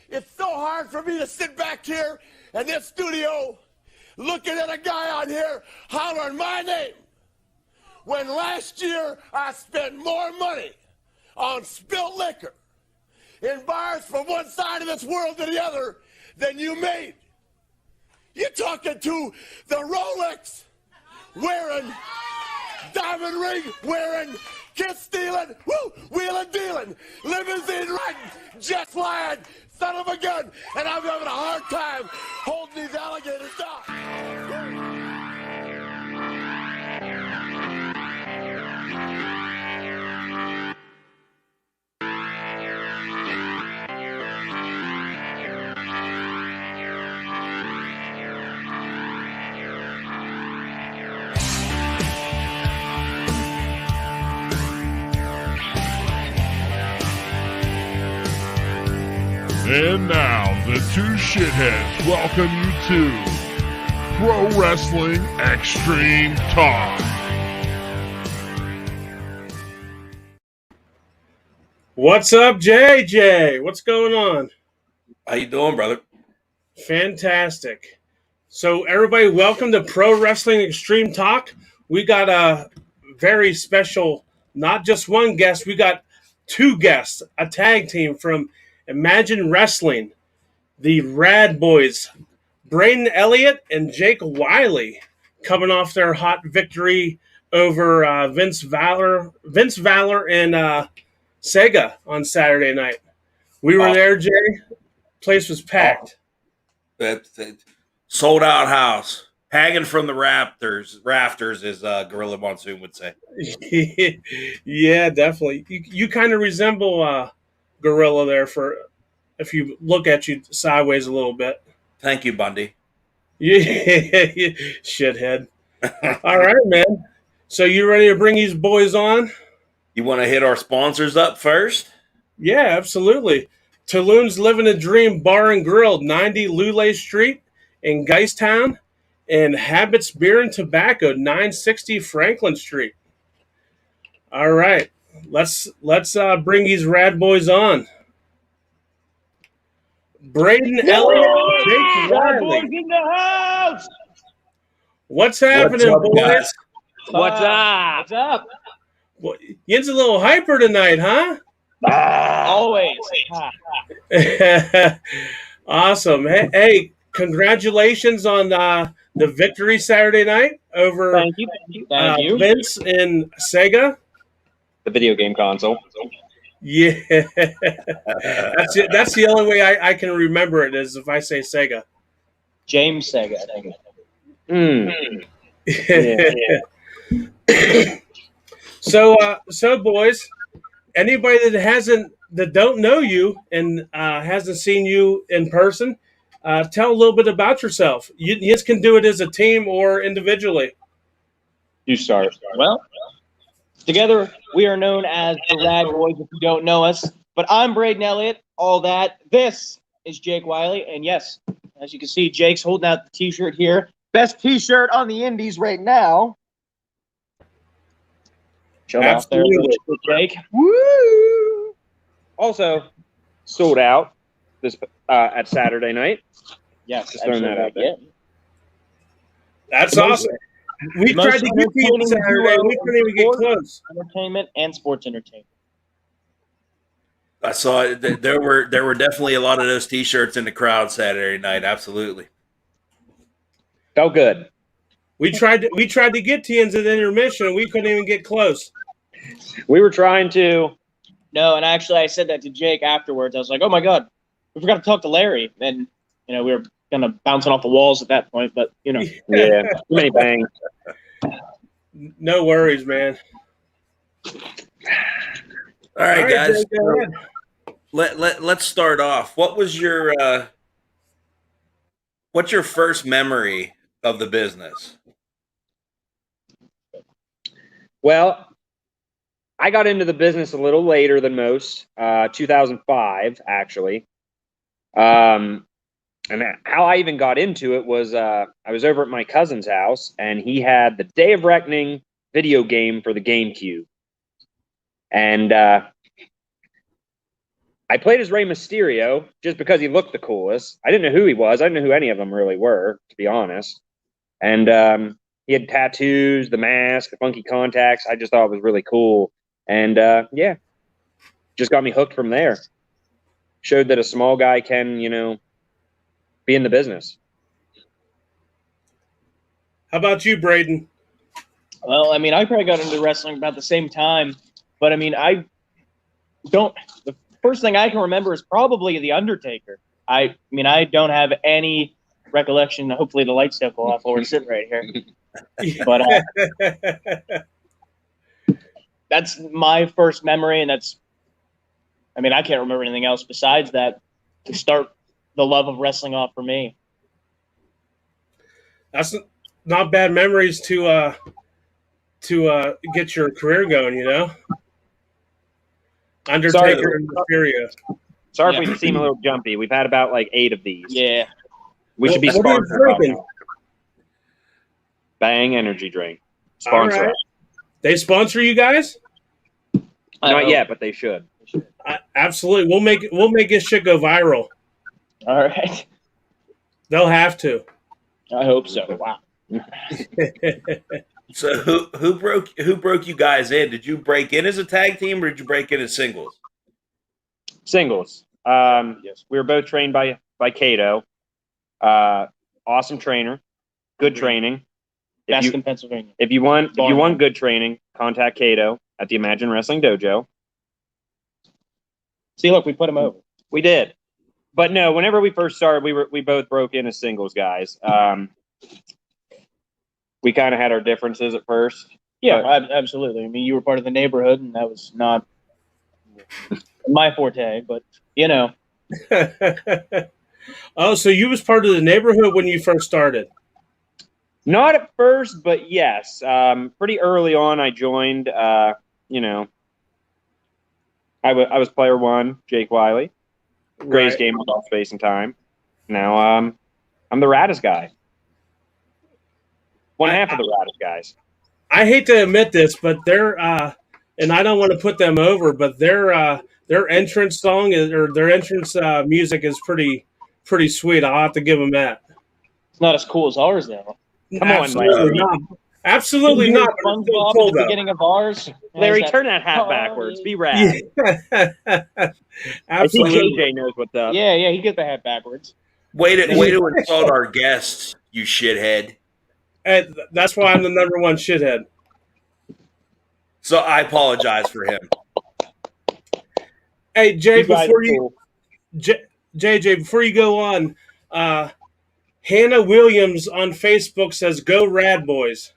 It's so hard for me to sit back here in this studio looking at a guy on here hollering my name when last year I spent more money on spilt liquor in bars from one side of this world to the other than you made. You're talking to the Rolex wearing, diamond ring wearing, kiss stealing, wheeling dealing, limousine riding, jet flying, son of a gun, and I'm having a hard time holding these alligators down. And now, the two shitheads welcome you to Pro Wrestling Extreme Talk. What's up, JJ? What's going on? How you doing, brother? Fantastic. So, everybody, welcome to Pro Wrestling Extreme Talk. We got a very special, not just one guest, we got two guests, a tag team from Imagine Wrestling, the Rad Boyz, Braden Elliott and Jake Wiley, coming off their hot victory over Vince Valor and Sega on Saturday night. We were there, Jay. Place was packed. That sold out house, hanging from the rafters, as Gorilla Monsoon would say. Yeah, definitely. You kind of resemble Gorilla there, for if you look at you sideways a little bit. Thank you, Bundy. Yeah, shithead. All right, man. So you ready to bring these boys on? You want to hit our sponsors up first? Yeah, absolutely. Tulum's Living a Dream Bar and Grill, 90 Lule Street in Geistown, and Habits Beer and Tobacco, 960 Franklin Street. All right. Let's bring these Rad Boys on. Braden Elliott, Jake Wiley. In the house. What's happening, What's up, boys? guys? What's up? What's up? Well, Yin's a little hyper tonight, huh? Always. Awesome. Hey, congratulations on the victory Saturday night over Thank you. Vince and Sega. The video game console. Yeah, that's the only way I can remember it is if I say Sega. James Sega, I think. Yeah. So boys, anybody that don't know you and hasn't seen you in person, tell a little bit about yourself. You can do it as a team or individually. You start. Well, together we are known as the Rad Boyz if you don't know us. But I'm Braden Elliott, all that. This is Jake Wiley. And yes, as you can see, Jake's holding out the t-shirt here. Best t-shirt on the indies right now. Show off there, Jake. Woo! Also, sold out this at Saturday night. Yes, just throwing that out there. That's awesome. We tried to get you Saturday. We couldn't even get close. Entertainment and sports entertainment. I saw it. There were definitely a lot of those T-shirts in the crowd Saturday night. Absolutely. Felt good. We tried to get Tians at intermission, and we couldn't even get close. We were trying to. No, and actually, I said that to Jake afterwards. I was like, "Oh my god, we forgot to talk to Larry." And we were kind of bouncing off the walls at that point, but yeah, too many bangs. No worries, man. All right, guys. Let's start off. What was what's your first memory of the business? Well, I got into the business a little later than most, 2005, actually. And how I even got into it was I was over at my cousin's house, and he had the Day of Reckoning video game for the GameCube. And I played as Rey Mysterio just because he looked the coolest. I didn't know who he was. I didn't know who any of them really were, to be honest. And he had tattoos, the mask, the funky contacts. I just thought it was really cool. And yeah, just got me hooked from there. Showed that a small guy can, be in the business. How about you, Braden? Well, I mean, I probably got into wrestling about the same time, but I mean, the first thing I can remember is probably The Undertaker. I mean, I don't have any recollection. Hopefully the lights don't go off while we're sitting right here. But that's my first memory, and I can't remember anything else besides that to start the love of wrestling off for me. That's not bad memories to get your career going, Undertaker and Mysterio. Sorry if we seem a little jumpy. We've had about 8 of these. Yeah. We should be sponsored by Bang Energy Drink. Sponsor us. They sponsor you guys? Not yet, but they should. Absolutely. We'll make this shit go viral. All right. They'll have to. I hope so. Wow. So who broke you guys in? Did you break in as a tag team or did you break in as singles? Singles. Yes. We were both trained by Cato. Awesome trainer. Good training. Best in Pennsylvania. If you want good training, contact Cato at the Imagine Wrestling Dojo. See, look, we put him over. We did. But no, whenever we first started, we both broke in as singles guys. We kind of had our differences at first. Yeah, absolutely. I mean, you were part of the neighborhood, and that was not my forte, but Oh, so you was part of the neighborhood when you first started? Not at first, but yes. Pretty early on, I joined. I was player 1, Jake Wiley. Greatest game of all space and time. Now I'm the raddest guy. One half of the raddest guys. I hate to admit this, but they're and I don't want to put them over, but their entrance song or their entrance music is pretty sweet. I'll have to give them that. It's not as cool as ours, though. Come on, Larry. Absolutely not. SpongeBob at the beginning of ours. Larry, turn that hat backwards. Be rad. I think JJ knows what's up. Yeah, he gets the hat backwards. Way to insult our guests, you shithead. And that's why I'm the number 1 shithead. So I apologize for him. Hey, Jay, JJ, before you go on, Hannah Williams on Facebook says, "Go Rad Boyz."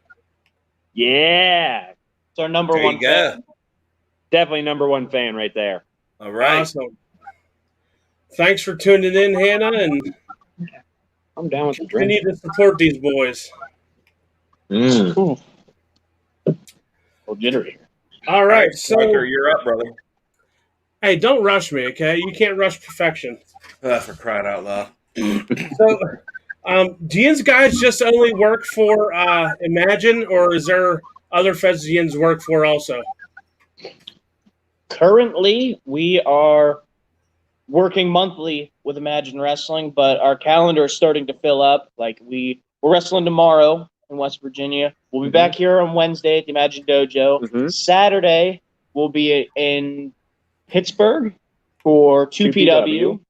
Yeah. It's our number 1 fan. Definitely number 1 fan right there. All right. Awesome. Thanks for tuning in, Hannah, and I'm down with the we drink. need to support these boys. Well, jittery. All right, so Striker, you're up, brother. hey, don't rush me, okay? You can't rush perfection. For crying out loud. So, do you guys just only work for Imagine, or is there other feds you work for also? Currently, we are working monthly with Imagine Wrestling, but our calendar is starting to fill up. We're wrestling tomorrow in West Virginia. We'll be back here on Wednesday at the Imagine Dojo. Mm-hmm. Saturday, we'll be in Pittsburgh for 2PW.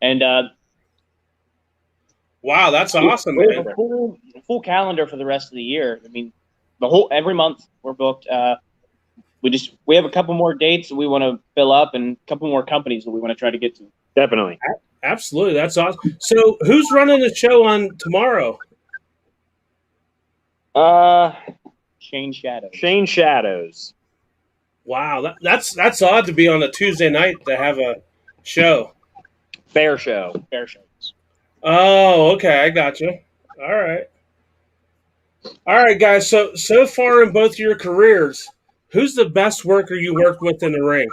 And Wow, that's awesome, we have man. a full calendar for the rest of the year. I mean, every month we're booked. We have a couple more dates that we want to fill up, and a couple more companies that we want to try to get to. Definitely. Absolutely, that's awesome. So, who's running the show on tomorrow? Shane Shadows. Shane Shadows. Wow, that's odd to be on a Tuesday night to have a show. Fair show. Fair shows. Oh, okay, I got you. All right, guys. So far in both your careers, who's the best worker you worked with in the ring?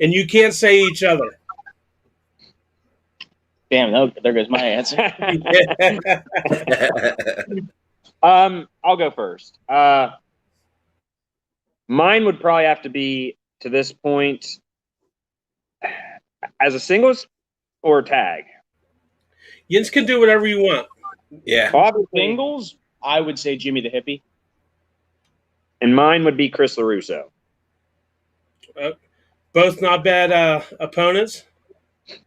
And you can't say each other. Damn, there goes my answer. I'll go first. Mine would probably have to be, to this point, As a singles or tag? Yins can do whatever you want. Yeah. Obviously, Singles, I would say Jimmy the Hippie. and mine would be Chris LaRusso. Both not bad opponents.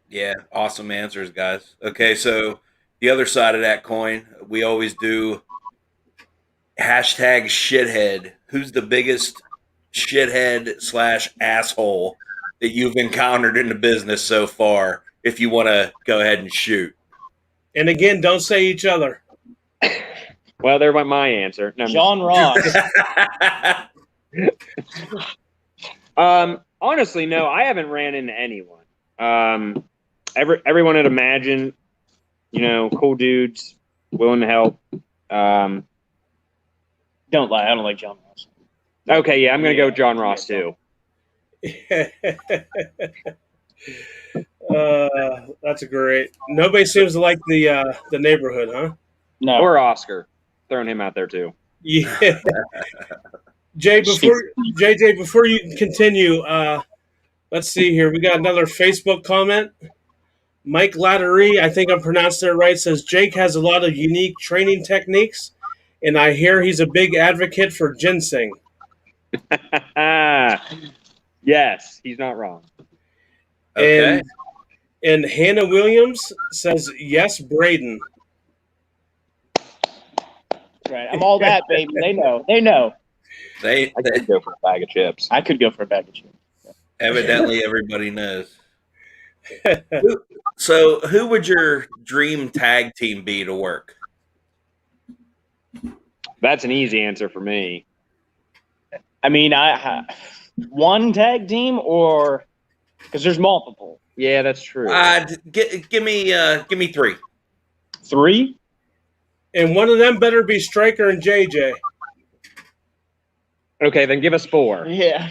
Yeah. Awesome answers, guys. Okay, so the other side of that coin, we always do hashtag shithead. Who's the biggest shithead / asshole that you've encountered in the business so far? If you want to go ahead and shoot. And again, don't say each other. Well, there went my answer. No, John Ross. Honestly, no, I haven't ran into anyone. Everyone at Imagine, cool dudes, willing to help. Don't lie, I don't like John Ross. Okay, yeah, I'm gonna go with John Ross too. That's great. Nobody seems to like the neighborhood, huh? No. Or Oscar, throwing him out there too. Yeah. JJ, before you continue, let's see here. We got another Facebook comment. Mike Lattery, I think I'm pronouncing it right, says Jake has a lot of unique training techniques, and I hear he's a big advocate for ginseng. Yes, he's not wrong. Okay. And Hannah Williams says, yes, Braden. Right. I'm all that, baby. They know. They know. They I could go for a bag of chips. I could go for a bag of chips. evidently everybody knows. So, who would your dream tag team be to work? That's an easy answer for me. I mean, one tag team or because there's multiple. Yeah, that's true. Give me three. Three? And one of them better be Striker and JJ. Okay, then give us four. Yeah.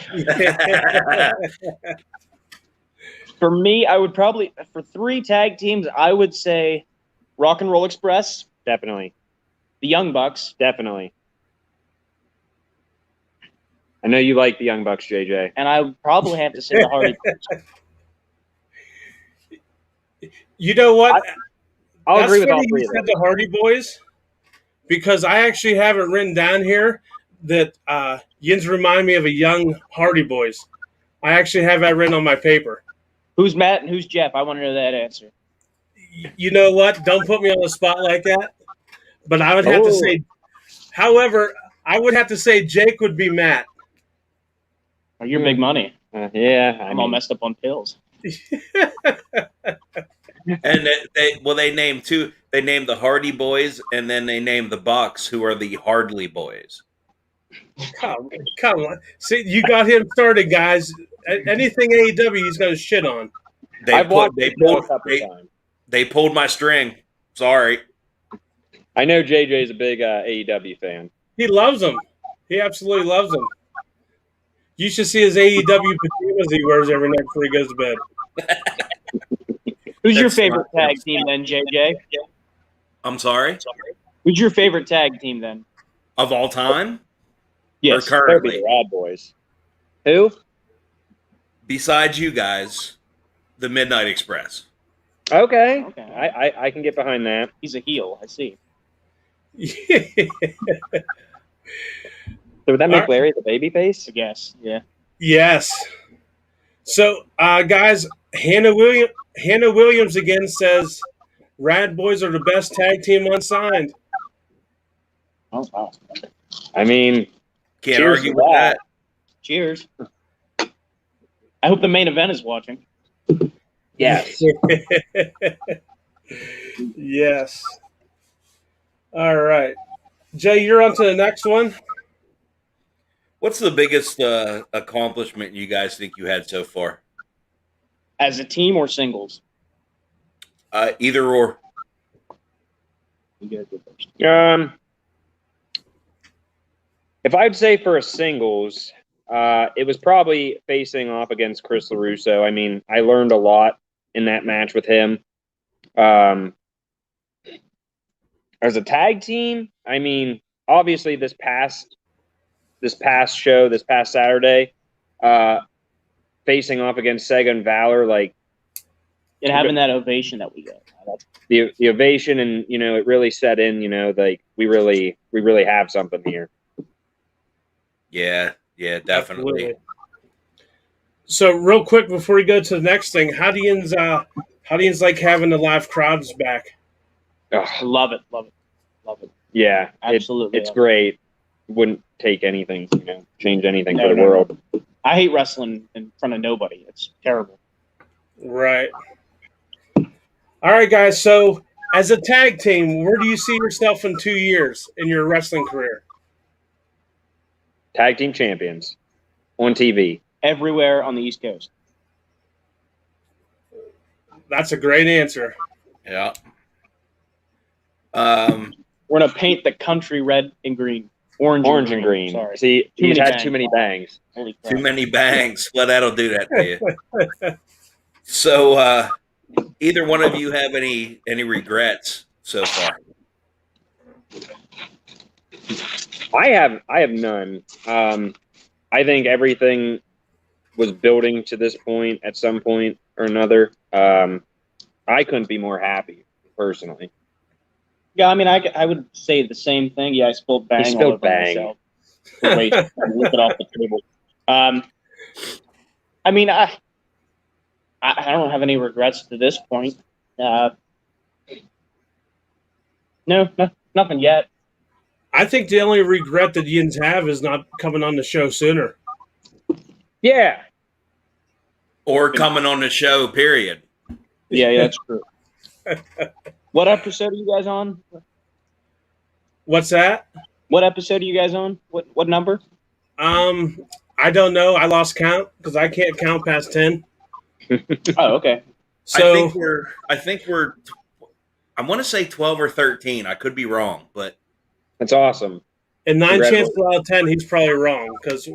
For me, I would probably for three tag teams, I would say Rock and Roll Express, Definitely. the Young Bucks, Definitely. I know you like the Young Bucks, JJ. and I would probably have to say the Hardy Boys. You know what? I'll That's agree with all funny three you of said them. the Hardy Boys, because I actually have it written down here that Yins remind me of a young Hardy Boys. I actually have that written on my paper. Who's Matt and who's Jeff? I want to know that answer. You know what? Don't put me on the spot like that. But I would have to say, however, I would have to say Jake would be Matt. Oh, you're big money. Yeah, I'm all messed up on pills. And they named two. They named the Hardy Boys, and then they named the Bucks, who are the Hardly Boys. Come on. See, you got him started, guys. Anything AEW, he's going to shit on. I've watched the show a couple times. They pulled my string. Sorry. I know JJ's a big AEW fan. He loves them. He absolutely loves them. You should see his AEW pajamas he wears every night before he goes to bed. Who's your That's favorite smart. tag team then, JJ? I'm sorry. Who's your favorite tag team then? Of all time Yes. or That'd be currently? the Rad Boys. Who? Besides you guys, the Midnight Express. Okay. Okay. I can get behind that. He's a heel. I see. So would that make Alright. Larry the baby face? I guess. Yeah. Yes. So, guys, Hannah Williams again says, Rad Boys are the best tag team unsigned. Oh, wow. I mean, Can't Cheers argue to with that. that. Cheers. I hope the main event is watching. yes. Yes. All right. Jay, you're on to the next one. What's the biggest accomplishment you guys think you had so far? As a team or singles? Either or. You guys go first. If I'd say for a singles, it was probably facing off against Chris LaRusso. I mean, I learned a lot in that match with him. As a tag team, I mean, obviously this past Saturday, facing off against Sega and Valor, like And having that ovation that we get. The ovation, and it really set in. Like we really have something here. Yeah, definitely. Absolutely. So, real quick before we go to the next thing, how do you like having the live crowds back? Love it. Yeah, Absolutely. It's great. Wouldn't take anything, change anything for the world. I hate wrestling in front of nobody. It's terrible. Right. All right, guys. So, as a tag team, where do you see yourself in 2 years in your wrestling career? Tag team champions on TV. Everywhere on the East Coast. That's a great answer. Yeah. We're going to paint the country red and green. Orange and green. Sorry. See, he's had too many bangs. Too many bangs. Well, that'll do that to you. So, either one of you have any regrets so far? I have none. I think everything was building to this point at some point or another. I couldn't be more happy, personally. Yeah, I mean, I would say the same thing. Yeah, I spilled bang. He spilled bang. Wait, lick it off the table. I mean, I don't have any regrets to this point. No, nothing yet. I think the only regret that Yins have is not coming on the show sooner. Yeah. Or coming on the show, period. Yeah, that's true. What episode are you guys on? What's that? What episode are you guys on? What number? I don't know. I lost count because I can't count past 10. Oh, okay. So I think we're I want to say 12 or 13. I could be wrong, but that's awesome. And 9 chances out of 10, he's probably wrong because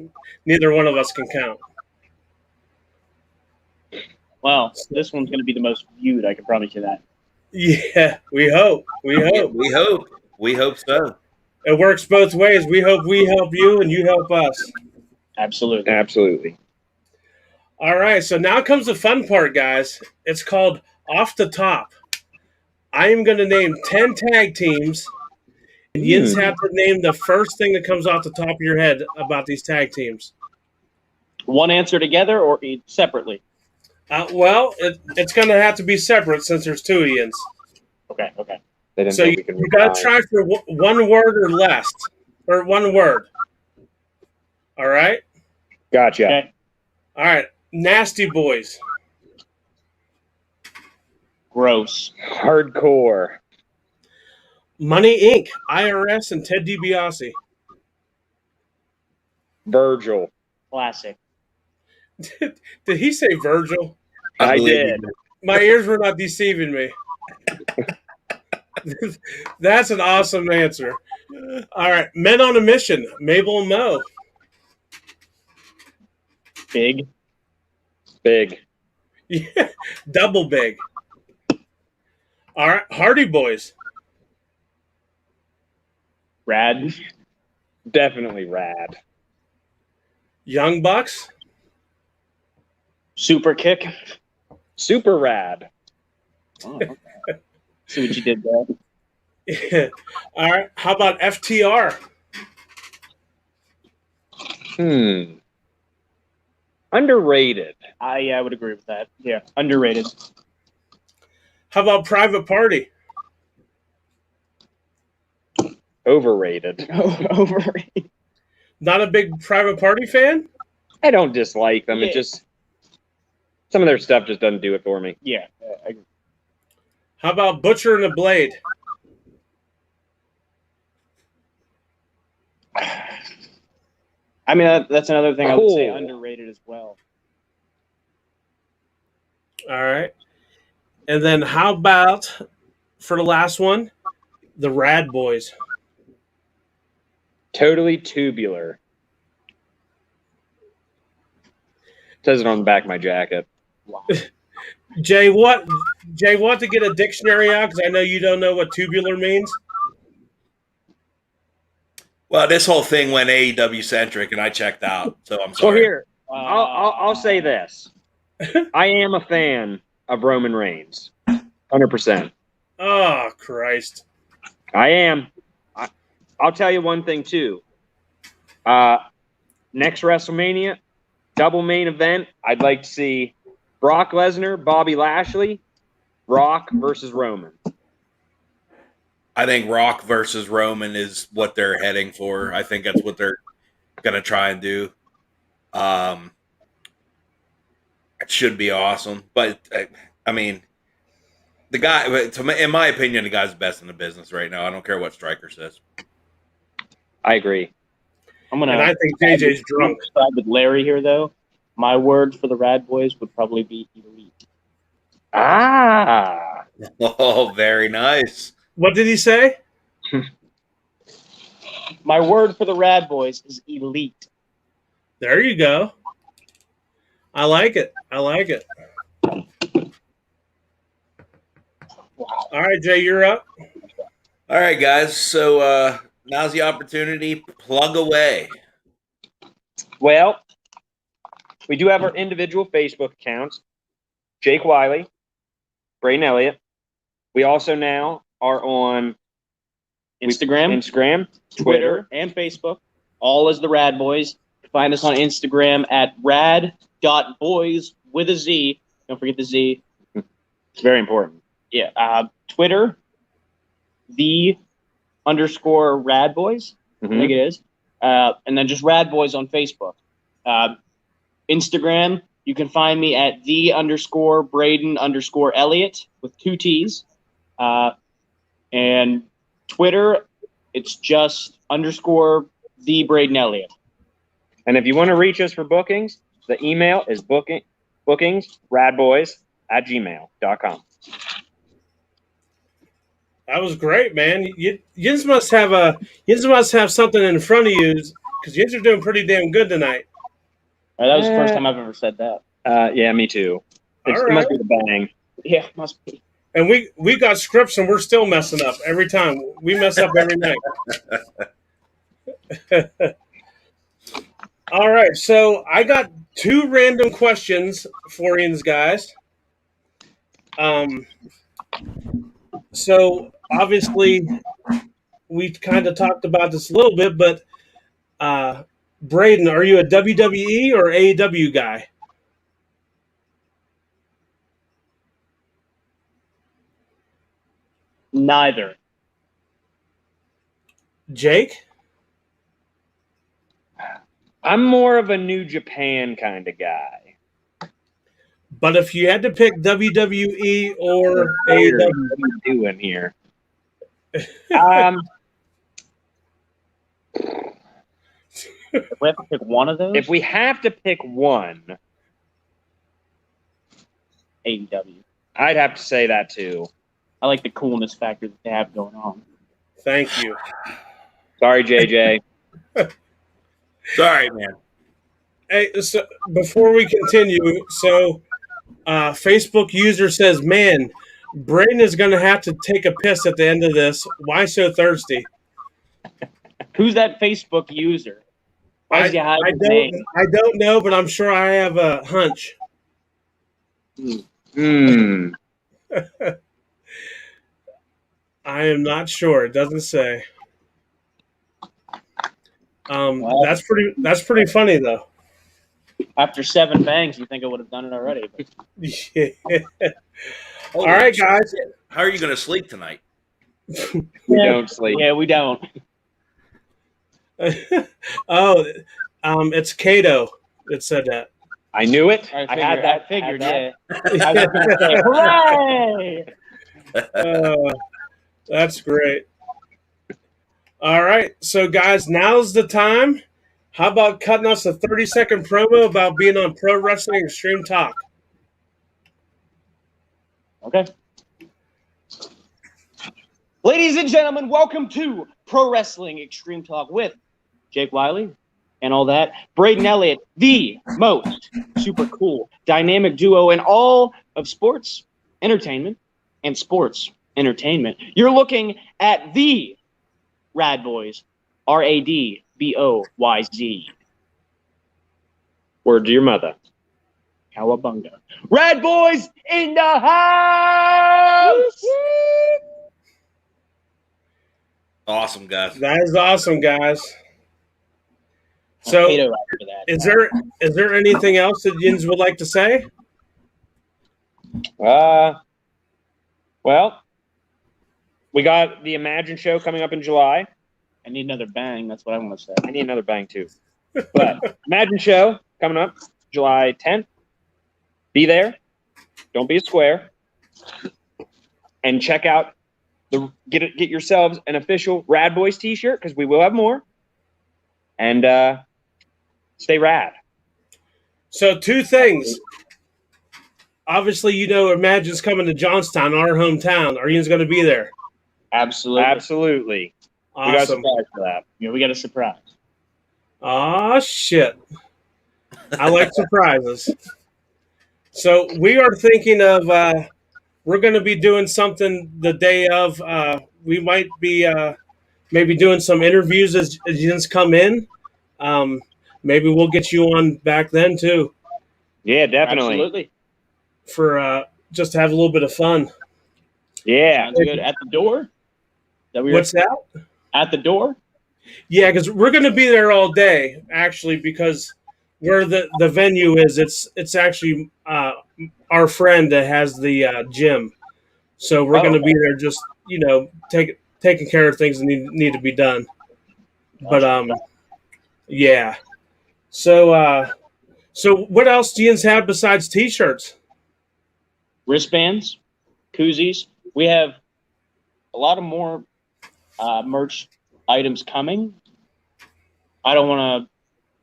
neither one of us can count. Well, this one's going to be the most viewed. I can promise you that. Yeah, we hope. We hope so. It works both ways. We hope we help you and you help us. Absolutely. All right, so now comes the fun part, guys. It's called Off the Top. I am going to name 10 tag teams, and Yins have to name the first thing that comes off the top of your head about these tag teams. One answer together or separately? Well, it's going to have to be separate since there's 2 Yins. Okay. So you got to try for one word or less, or one word. All right? Gotcha. Okay. All right. Nasty Boys. Gross. Hardcore. Money Inc., IRS, and Ted DiBiase. Virgil. Classic. Did he say Virgil? I did. My ears were not deceiving me. That's an awesome answer. All right. Men on a Mission. Mabel and Mo. Big. Yeah. Double big. All right. Hardy Boys. Rad. Definitely Rad. Young Bucks. Super Kick. Super Rad. Oh, okay. See what you did there. Yeah. All right. How about FTR? Underrated. I would agree with that. Yeah, underrated. How about Private Party? Overrated. Overrated. Not a big Private Party fan? I don't dislike them. Yeah. It just some of their stuff just doesn't do it for me. Yeah, I agree. How about Butcher and the Blade? I mean, that's another thing I would say underrated as well. All right. And then how about, for the last one, the Rad Boys? Totally tubular. Says it on the back of my jacket. Wow. Jay, want to get a dictionary out because I know you don't know what tubular means? Well, this whole thing went AEW centric, and I checked out, so I'm So sorry. here, I'll say this: I am a fan of Roman Reigns. 100%. Oh, Christ. I am. I'll tell you one thing, too. Next WrestleMania, double main event, I'd like to see Brock Lesnar, Bobby Lashley, Rock versus Roman. I think Rock versus Roman is what they're heading for. I think that's what they're going to try and do. It should be awesome. But, I mean, the guy, in my opinion, the guy's the best in the business right now. I don't care what Stryker says. I agree. I'm gonna. And I think JJ's drunk. Side with Larry here, though. My word for the Rad Boys would probably be elite. Ah. Oh, very nice. What did he say? My word for the Rad Boys is elite. There you go. I like it. I like it. Wow. All right, Jay, you're up. All right, guys. So now's the opportunity. Plug away. Well, we do have our individual Facebook accounts. Jake Wiley, Braden Elliott. We also now are on Instagram, Twitter, and Facebook, all as the Rad Boys. Find us on Instagram at rad.boys with a Z. Don't forget the Z. It's very important. Yeah. Twitter, _Rad Boys. I think it is. And then just Rad Boys on Facebook. Instagram, you can find me at _Braden_Elliott with 2 T's. And Twitter, it's just _ Braden Elliott. And if you want to reach us for bookings, the email is bookingsradboys@gmail.com. That was great, man. You just must have something in front of you because you are doing pretty damn good tonight. That was the first time I've ever said that. Yeah, me too. All It right. must be the bang. Yeah, must be. And we got scripts and we're still messing up every time. We mess up every night. All right, so I got 2 random questions for you guys. So obviously we kind of talked about this a little bit, but Braden, are you a WWE or AEW guy? Neither. Jake? I'm more of a New Japan kind of guy. But if you had to pick WWE or What are AEW, you doing here? If we have to pick one of those, If we have to pick one, AEW. I'd have to say that too. I like the coolness factor that they have going on. thank you. Sorry, JJ. Sorry, man. Hey, so before we continue, so Facebook user says, "Man, Braden is going to have to take a piss at the end of this. Why so thirsty?" Who's that Facebook user? Why does he hide his name? I don't know, but I'm sure I have a hunch. I am not sure. It doesn't say. That's pretty funny though. After 7 bangs, you think I would have done it already. But Yeah. All Holy right, shit. guys. How are you going to sleep tonight? We don't sleep. yeah, we don't. It's Kato that said that. I knew it. I had that. figured, had yeah. I was gonna say, hooray! That's great. All right, so guys, now's the time. How about cutting us a 30-second promo about being on Pro Wrestling Extreme Talk? Okay. Ladies and gentlemen, welcome to Pro Wrestling Extreme Talk with Jake Wiley and all that. Braden Elliott, the most super cool, dynamic duo in all of sports entertainment and sports entertainment. You're looking at the Rad Boys, RADBOYZ. Word to your mother. Cowabunga. Rad Boyz in the house! Awesome, guys. That is awesome, guys. I'll So, pay to for that. is there anything else that Yins would like to say? Well, we got the Imagine show coming up in July. I need another bang. That's what I want to say. I need another bang too. But Imagine show coming up July 10th. Be there. Don't be a square. And check out get yourselves an official Rad Boyz t-shirt because we will have more. And stay rad. So 2 things. Obviously, Imagine's coming to Johnstown, our hometown. Are you going to be there? Absolutely. Absolutely. We got a Awesome. surprise for that. Yeah, we got a surprise. Oh, shit. I like surprises. So we are thinking of we're going to be doing something the day of. We might be maybe doing some interviews as Yins come in. Maybe we'll get you on back then, too, Yeah, definitely. Absolutely. for just to have a little bit of fun. Yeah. Sounds good. At the door? What's that? At the door? Yeah, because we're going to be there all day, actually, because where the venue is, it's actually our friend that has the gym. So we're going to be there just, taking care of things that need to be done. But, yeah. So what else do you have besides T-shirts? Wristbands, koozies. We have a lot of more merch items coming. I don't want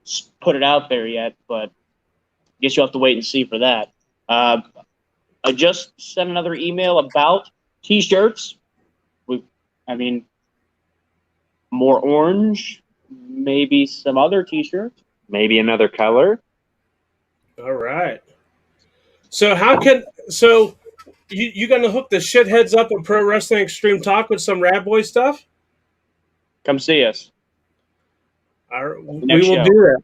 to put it out there yet, but I guess you'll have to wait and see for that. I just sent another email about T-shirts. More orange, maybe some other T-shirts. Maybe another color. All right. So you going to hook the shitheads up with Pro Wrestling Extreme Talk with some Rad Boy stuff? Come see us. We Next will show. do that.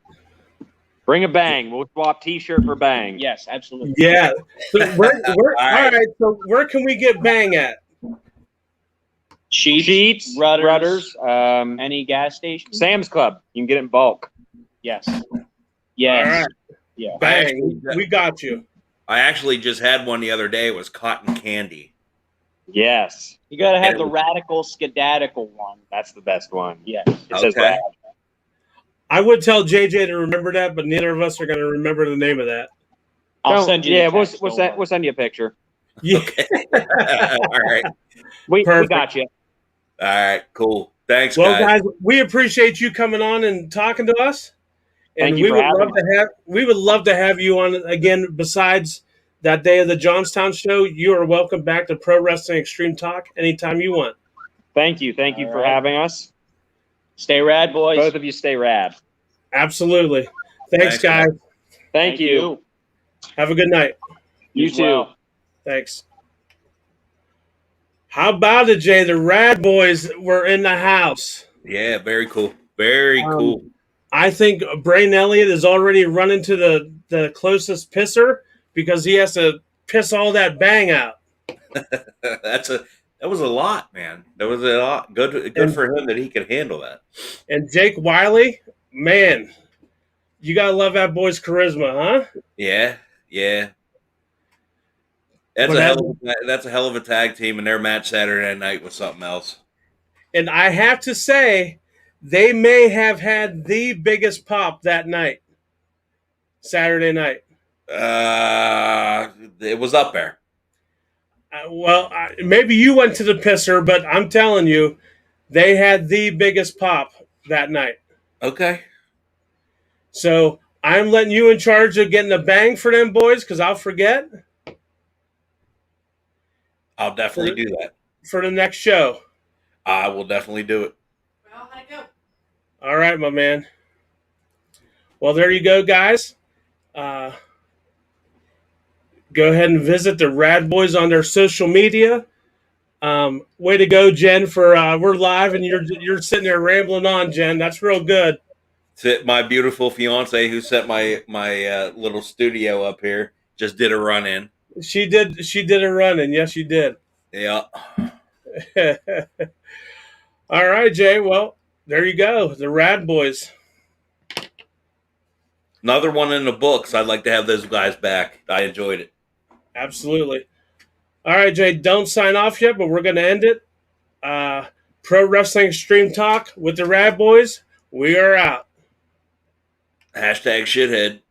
Bring a bang. We'll swap t-shirt for bang. Yes, absolutely. Yeah. So all right. So where can we get Bang at? Sheets, Rudders, any gas station. Sam's Club. You can get it in bulk. Yes. All Yes. right. Yeah. Bang. We got you. I actually just had one the other day. It was cotton candy. Yes. You gotta have the radical skedatical one. That's the best one. Yes. It says Okay. rad. I would tell JJ to remember that, but neither of us are going to remember the name of that. I'll send you. Yeah, the text, don't worry. we'll send you a picture. Yeah. All right. We Perfect. got you. All right. Cool. Thanks, Well, guys. guys, we appreciate you coming on and talking to us. And Thank you for having us. We would love to have you on again. Besides that day of the Johnstown show, you are welcome back to Pro Wrestling Extreme Talk anytime you want. Thank you. Thank you All for right. having us. Stay rad, boys. Both of you stay rad. Absolutely. Thanks, Thanks, guys. guys. Thank you. Have a good night. You as too. well. Thanks. How about it, Jay? The Rad Boys were in the house. Yeah, very cool. Very cool. I think Brain Elliott is already running to the closest pisser because he has to piss all that Bang out. That was a lot, man. That was a lot. Good for him that he could handle that. And Jake Wiley, man, you gotta love that boy's charisma, huh? Yeah, yeah. That's a hell of a tag team, and their match Saturday night was something else. And I have to say, they may have had the biggest pop that night, Saturday night. It was up there. Maybe you went to the pisser, but I'm telling you, they had the biggest pop that night. Okay. So I'm letting you in charge of getting a bang for them boys because I'll forget I'll definitely do that. for the next show. I will definitely do it. Well, how'd it go? All right, my man. Well, there you go, guys. Go ahead and visit the Rad Boys on their social media. Way to go, Jen! For we're live and you're sitting there rambling on, Jen. That's real good. My beautiful fiance who set my little studio up here just did a run in. She did a run, and yes, you did. Yeah. All right, Jay. Well, there you go. The Rad Boyz. Another one in the books. I'd like to have those guys back. I enjoyed it. Absolutely. All right, Jay. Don't sign off yet, but we're going to end it. Pro Wrestling Extreme Talk with the Rad Boyz. We are out. #shithead.